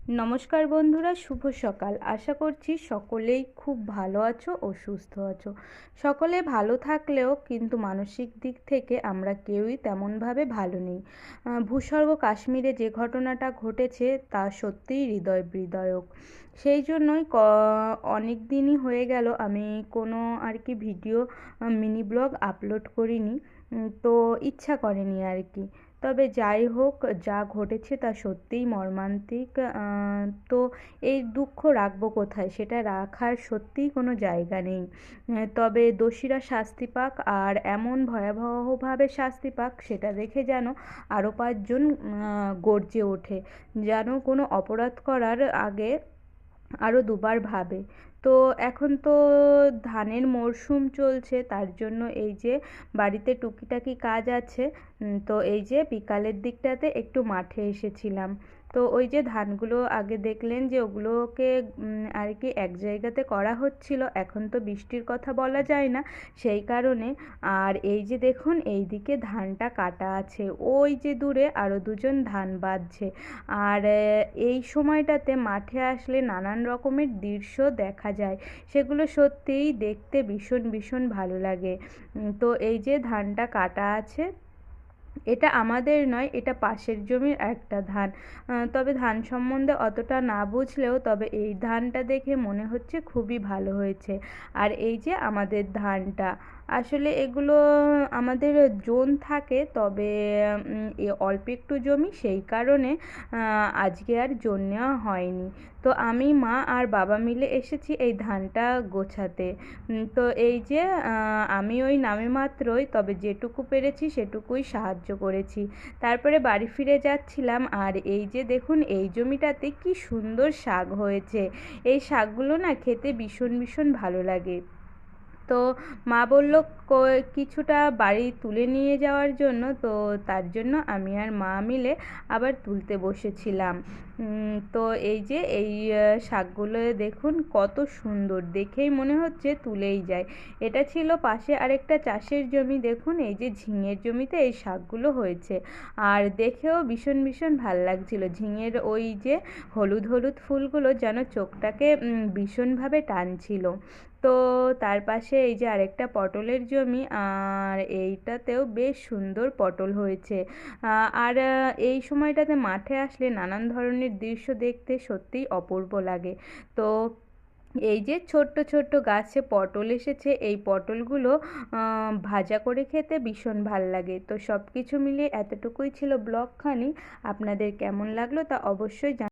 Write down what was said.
নমস্কার বন্ধুরা, শুভ সকাল। আশা করছি সকলেই খুব ভালো আছো ও সুস্থ আছো। সকলে ভালো থাকলেও কিন্তু মানসিক দিক থেকে আমরা কেউই তেমনভাবে ভালো নেই। ভূস্বর্গ কাশ্মীরে যে ঘটনাটা ঘটেছে তা সত্যিই হৃদয় বিদারক। সেই জন্যই অনেক দিনই হয়ে গেল আমি কোনো আর কি ভিডিও মিনি ব্লগ আপলোড করিনি। তো ইচ্ছা করেনি আর কি। তবে যাই হোক, যা ঘটেছে তা সত্যিই মর্মান্তিক। তো এই দুঃখ রাখবো কোথায়, সেটা রাখার সত্যিই কোনো জায়গা নেই। তবে দোষীরা শাস্তি পাক, আর এমন ভয়াবহভাবে শাস্তি পাক সেটা দেখে যেন আরও পাঁচজন গর্জে ওঠে, যেন কোনো অপরাধ করার আগে আরও দুবার ভাবে। তো এখন তো ধানের মরশুম চলছে, তার জন্য এই যে বাড়িতে টুকিটাকি কাজ আছে। তো এই যে বিকালের দিকটাতে একটু মাঠে এসেছিলাম। তো ওই যে ধানগুলো আগে দেখলেন যে ওগুলোকে আর কি এক জায়গাতে করা হচ্ছিল। এখন তো বৃষ্টির কথা বলা যায় না, সেই কারণে। আর এই যে দেখুন, এই দিকে ধানটা কাটা আছে, ওই যে দূরে আরও দুজন ধান বাঁধছে। আর এই সময়টাতে মাঠে আসলে নানান রকমের দৃশ্য দেখা যায়, সেগুলো সত্যিই দেখতে ভীষণ ভীষণ ভালো লাগে। তো এই যে ধানটা কাটা আছে, এটা আমাদের নয়, এটা পাশের জমির একটা ধান। তবে ধান সম্বন্ধে অতটা না বুঝলেও তবে এই ধানটা দেখে মনে হচ্ছে খুবই ভালো হয়েছে। আর এই যে আমাদের ধানটা, আসলে এগুলো আমাদের জোন থাকে, তবে অল্প একটু জমি, সেই কারণে আজকে আর জোন নেওয়া হয়নি। তো আমি, মা আর বাবা মিলে এসেছি এই ধানটা গোছাতে। তো এই যে আমি ওই নামে মাত্রই, তবে যেটুকু পেরেছি সেটুকুই সাহায্য করেছি। তারপরে বাড়ি ফিরে যাচ্ছিলাম, আর এই যে দেখুন, এই জমিটাতে কি সুন্দর শাক হয়েছে। এই শাকগুলো না খেতে ভীষণ ভীষণ ভালো লাগে। তো মা বলল কিছুটা বাড়ি তুলে নিয়ে যাওয়ার জন্য, তো তার জন্য আমি আর মা মিলে আবার তুলতে বসেছিলাম। তো এই যে এই শাকগুলো দেখুন কত সুন্দর, দেখেই মনে হচ্ছে তুলেই যায়। এটা ছিল পাশে আরেকটা চাষের জমি। দেখুন এই যে ঝিঙের জমিতে এই শাকগুলো হয়েছে, আর দেখেও ভীষণ ভীষণ ভাল লাগছিল। ঝিঙের ওই যে হলুদ হলুদ ফুলগুলো যেন চোখটাকে ভীষণভাবে টানছিল। তো তার পাশে এই যে আরেকটা পটলের জমি, আর এইটাতেও বেশ সুন্দর পটল হয়েছে। আর এই সময়টাতে মাঠে আসলে নানান ধরনের দৃশ্য দেখতে সত্যিই অপূর্ব লাগে। তো এই যে ছোট্ট ছোট্ট গাছে পটল এসেছে, এই পটলগুলো ভাজা করে খেতে ভীষণ ভাল লাগে। তো সব কিছু মিলিয়ে এতটুকুই ছিল ব্লগখানি। আপনাদের কেমন লাগলো তা অবশ্যই